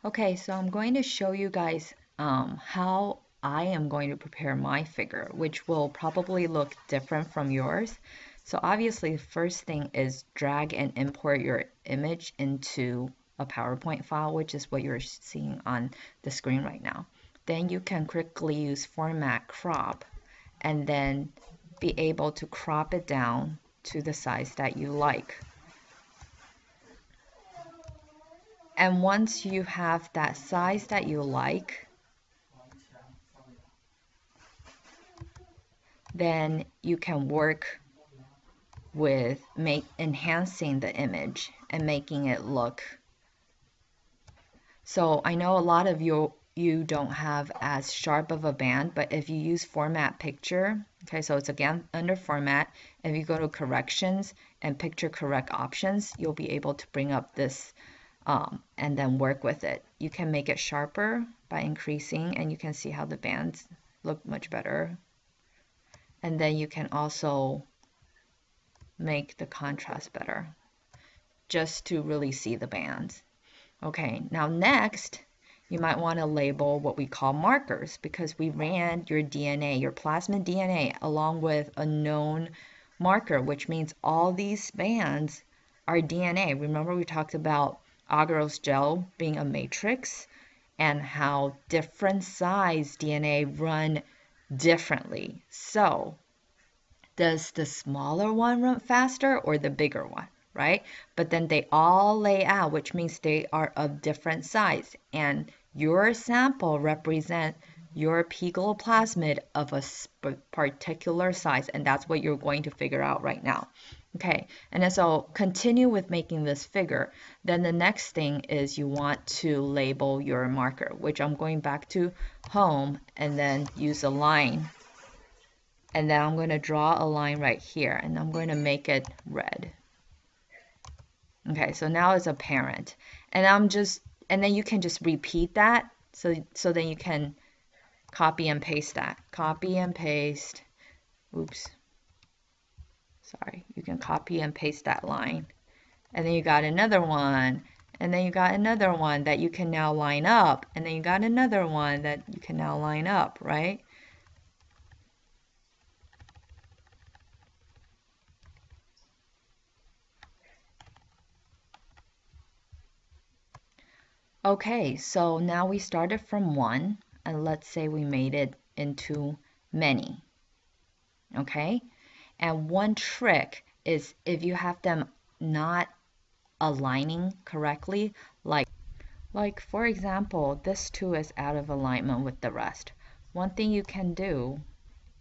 Okay, so I'm going to show you guys how I am going to prepare my figure, which will probably look different from yours. So obviously, the first thing is drag and import your image into a PowerPoint file, which is what you're seeing on the screen right now. Then you can quickly use format crop and then be able to crop it down to the size that you like. And once you have that size that you like, then you can work with enhancing the image and making it look. So I know a lot of you don't have as sharp of a band, but if you use format picture, okay, so it's again under format, if you go to corrections and picture correct options, you'll be able to bring up this and then work with it. You can make it sharper by increasing, and you can see how the bands look much better. And then you can also make the contrast better just to really see the bands. Okay, now next, you might want to label what we call markers because we ran your DNA, your plasmid DNA, along with a known marker, which means all these bands are DNA. Remember we talked about agarose gel being a matrix and how different size DNA run differently. So does the smaller one run faster or the bigger one, right? But then they all lay out, which means they are of different size. And your sample represent your pGlo plasmid of a particular size. And that's what you're going to figure out right now. Okay, and then so continue with making this figure. Then the next thing is you want to label your marker, which I'm going back to home and then use a line. And then I'm going to draw a line right here and I'm going to make it red. Okay, so now it's apparent. And and then you can just repeat that. So then you can copy and paste that. Copy and paste. Oops. Sorry. You can copy and paste that line. And then you got another one. And then you got another one that you can now line up. And then you got another one that you can now line up, right? Okay, so now we started from 1, and let's say we made it into many. Okay, and one trick is if you have them not aligning correctly, like for example, this 2 is out of alignment with the rest. One thing you can do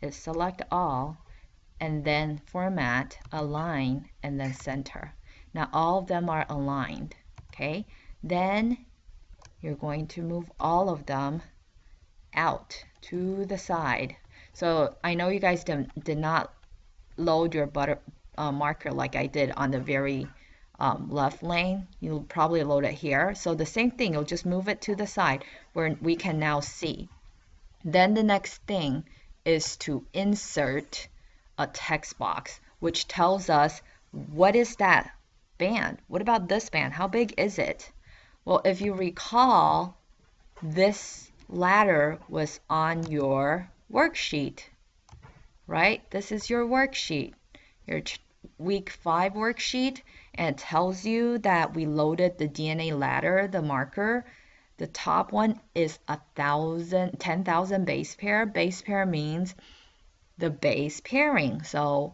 is select all, and then format, align, and then center. Now all of them are aligned, okay? Then you're going to move all of them out to the side. So I know you guys did not load your marker like I did on the very left lane. You'll probably load it here. So the same thing, you'll just move it to the side where we can now see. Then the next thing is to insert a text box, which tells us what is that band? What about this band? How big is it? Well, if you recall, this ladder was on your worksheet, right? This is your worksheet, your week 5 worksheet, and it tells you that we loaded the DNA ladder, the marker. The top one is 10,000 base pair. Base pair means the base pairing. So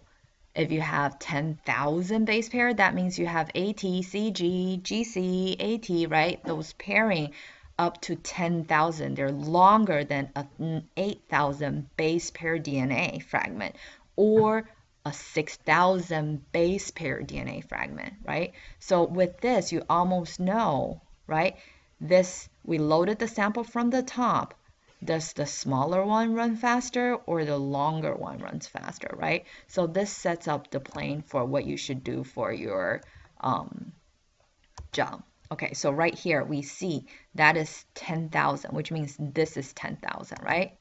if you have 10,000 base pair, that means you have AT, CG, GC, AT, right? Those pairing up to 10,000. They're longer than an 8,000 base pair DNA fragment or a 6,000 base pair DNA fragment, right? So with this, you almost know, right? We loaded the sample from the top. Does the smaller one run faster or the longer one runs faster, right? So this sets up the plane for what you should do for your job. Okay, so right here we see that is 10,000, which means this is 10,000, right?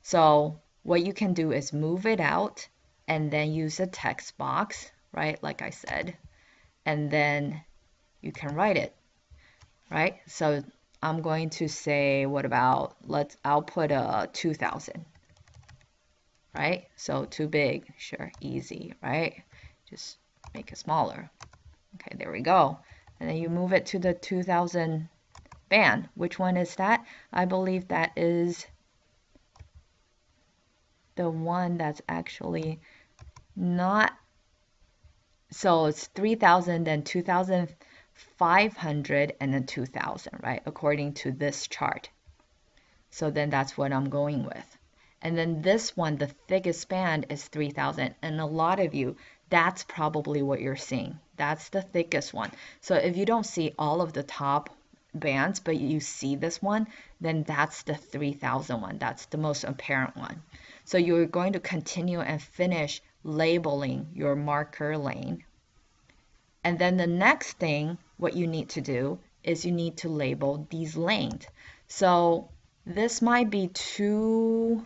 So what you can do is move it out and then use a text box, right? Like I said, and then you can write it, right? So I'm going to say, what about, I'll put a 2000, right? So too big, sure, easy, right? Just make it smaller. Okay, there we go. And then you move it to the 2000 band. Which one is that? I believe that is the one that's actually not, so it's 3000, then 2500, and then 2000, right? According to this chart. So then that's what I'm going with. And then this one, the thickest band is 3000. And a lot of you, that's probably what you're seeing. That's the thickest one. So if you don't see all of the top bands, but you see this one, then that's the 3000 one. That's the most apparent one. So you're going to continue and finish labeling your marker lane. And then the next thing, what you need to do is you need to label these lanes. So this might be too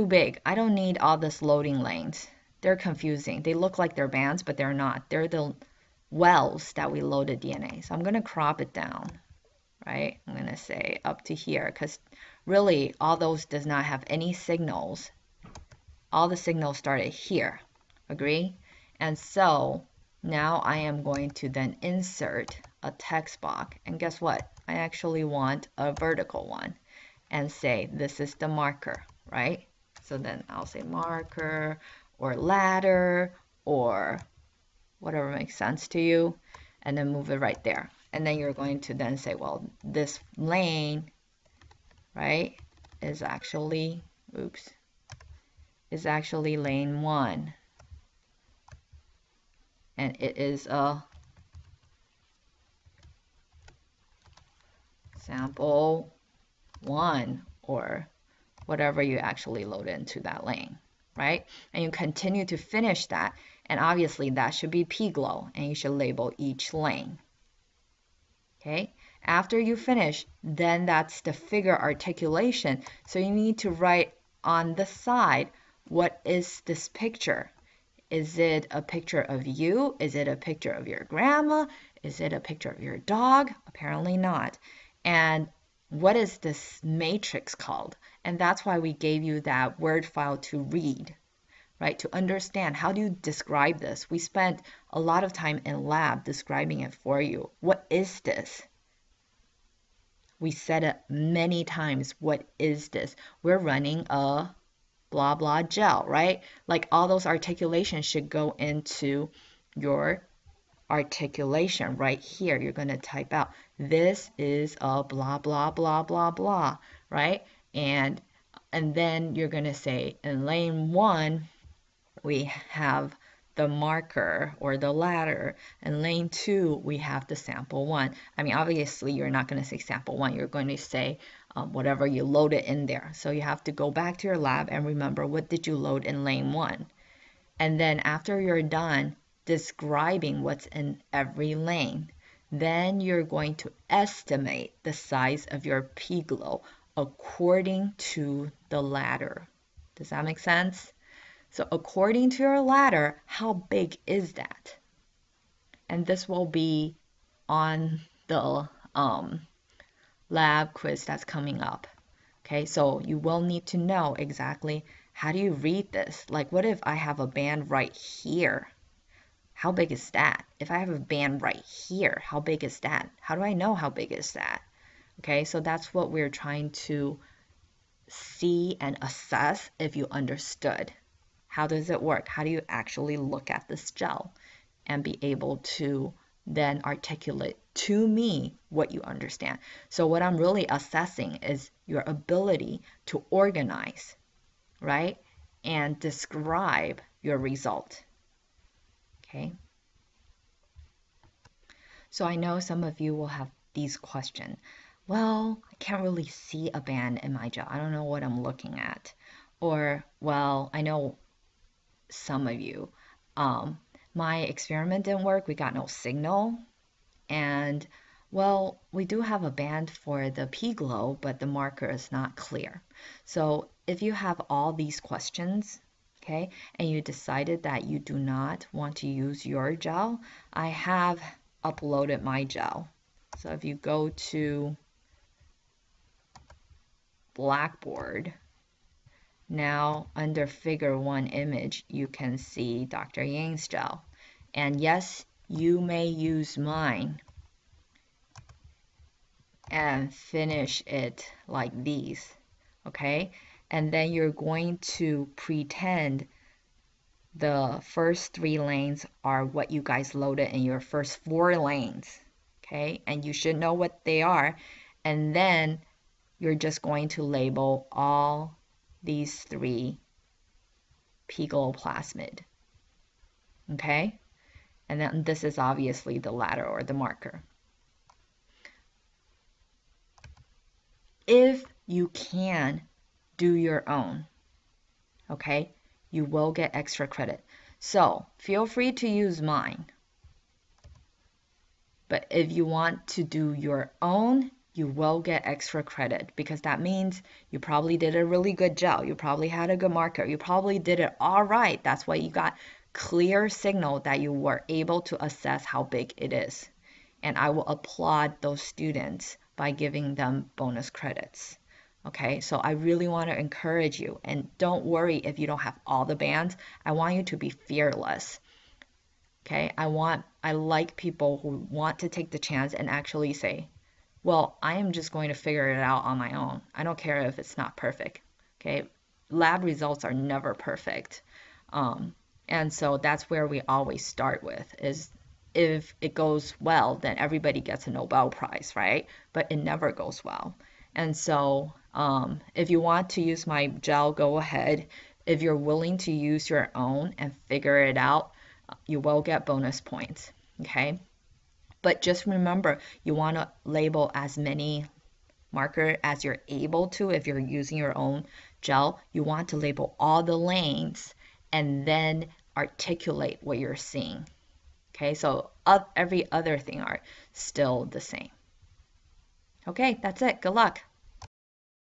big. I don't need all this loading lanes. They're confusing. They look like they're bands, but they're not. They're the wells that we loaded DNA. So I'm going to crop it down, right? I'm going to say up to here, because really all those does not have any signals. All the signals started here. Agree? And so now I am going to then insert a text box. And guess what? I actually want a vertical one and say this is the marker, right? So then I'll say marker or ladder or whatever makes sense to you, and then move it right there. And then you're going to then say, well, this lane, right, is actually, is actually lane 1. And it is a sample 1 or whatever you actually load into that lane, right? And you continue to finish that. And obviously that should be pGlo, and you should label each lane. Okay, after you finish, then that's the figure articulation. So you need to write on the side, what is this picture? Is it a picture of you? Is it a picture of your grandma? Is it a picture of your dog? Apparently not. And what is this matrix called? And that's why we gave you that Word file to read, right? To understand, how do you describe this? We spent a lot of time in lab describing it for you. What is this? We said it many times. What is this? We're running a blah blah gel, right? Like all those articulations should go into your articulation right here. You're going to type out, this is a blah blah blah blah blah, right? And then you're going to say, in lane 1 we have the marker or the ladder. In lane 2 we have the sample 1. I mean, obviously you're not going to say sample 1. You're going to say whatever you loaded in there. So you have to go back to your lab and remember, what did you load in lane 1? And then after you're done describing what's in every lane, then you're going to estimate the size of your pGlo according to the ladder. Does that make sense? So according to your ladder, how big is that? And this will be on the lab quiz that's coming up. Okay, so you will need to know exactly, how do you read this? Like, what if I have a band right here? How big is that? If I have a band right here, how big is that? How do I know how big is that? Okay, so that's what we're trying to see and assess if you understood. How does it work? How do you actually look at this gel and be able to then articulate to me what you understand? So what I'm really assessing is your ability to organize, right? And describe your result. Okay. So I know some of you will have these questions. Well, I can't really see a band in my gel. I don't know what I'm looking at. Or, well, I know some of you, my experiment didn't work. We got no signal. And, well, we do have a band for the pGlo, but the marker is not clear. So if you have all these questions, okay, and you decided that you do not want to use your gel, I have uploaded my gel. So if you go to Blackboard, now under figure 1 image, you can see Dr. Yang's gel. And yes, you may use mine and finish it like these, okay? And then you're going to pretend the first 3 lanes are what you guys loaded in your first 4 lanes, okay? And you should know what they are. And then you're just going to label all these 3 pGlo plasmid, okay? And then this is obviously the ladder or the marker. If you can do your own, okay, you will get extra credit. So feel free to use mine. But if you want to do your own, you will get extra credit, because that means you probably did a really good gel. You probably had a good marker. You probably did it all right. That's why you got clear signal that you were able to assess how big it is. And I will applaud those students by giving them bonus credits. Okay, so I really want to encourage you, and don't worry if you don't have all the bands. I want you to be fearless. Okay, I like people who want to take the chance and actually say, well, I am just going to figure it out on my own. I don't care if it's not perfect. Okay, lab results are never perfect. And so that's where we always start with, is if it goes well, then everybody gets a Nobel Prize, right? But it never goes well. And so if you want to use my gel, go ahead. If you're willing to use your own and figure it out, you will get bonus points, okay? But just remember, you want to label as many marker as you're able to. If you're using your own gel, you want to label all the lanes and then articulate what you're seeing. Okay, so every other thing are still the same. Okay, that's it. Good luck.